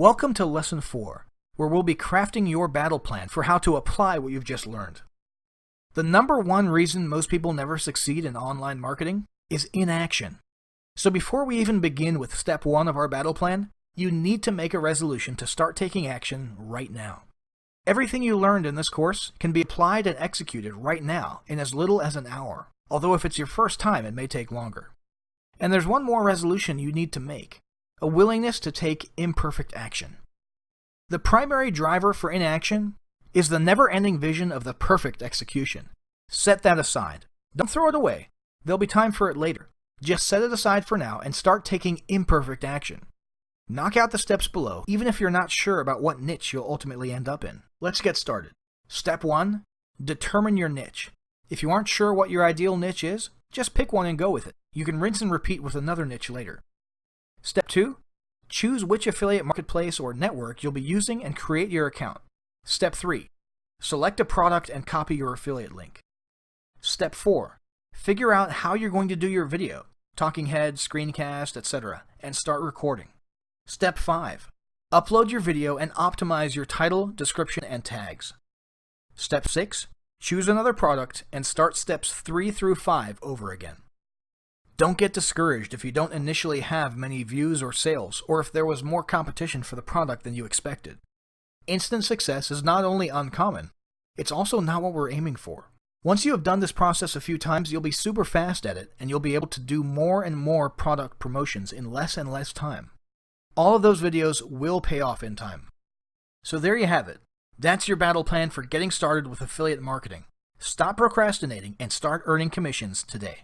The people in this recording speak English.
Welcome to Lesson 4, where we'll be crafting your battle plan for how to apply what you've just learned. The number one reason most people never succeed in online marketing is inaction. So before we even begin with step 1 of our battle plan, you need to make a resolution to start taking action right now. Everything you learned in this course can be applied and executed right now in as little as an hour, although if it's your first time, it may take longer. And there's one more resolution you need to make: a willingness to take imperfect action. The primary driver for inaction is the never-ending vision of the perfect execution. Set that aside. Don't throw it away. There'll be time for it later. Just set it aside for now and start taking imperfect action. Knock out the steps below, even if you're not sure about what niche you'll ultimately end up in. Let's get started. Step 1. Determine your niche. If you aren't sure what your ideal niche is, just pick one and go with it. You can rinse and repeat with another niche later. Step 2. Choose which affiliate marketplace or network you'll be using and create your account. Step 3. Select a product and copy your affiliate link. Step 4. Figure out how you're going to do your video, talking head, screencast, etc., and start recording. Step 5. Upload your video and optimize your title, description, and tags. Step 6. Choose another product and start steps 3 through 5 over again. Don't get discouraged if you don't initially have many views or sales, or if there was more competition for the product than you expected. Instant success is not only uncommon, it's also not what we're aiming for. Once you have done this process a few times, you'll be super fast at it, and you'll be able to do more and more product promotions in less and less time. All of those videos will pay off in time. So there you have it. That's your battle plan for getting started with affiliate marketing. Stop procrastinating and start earning commissions today.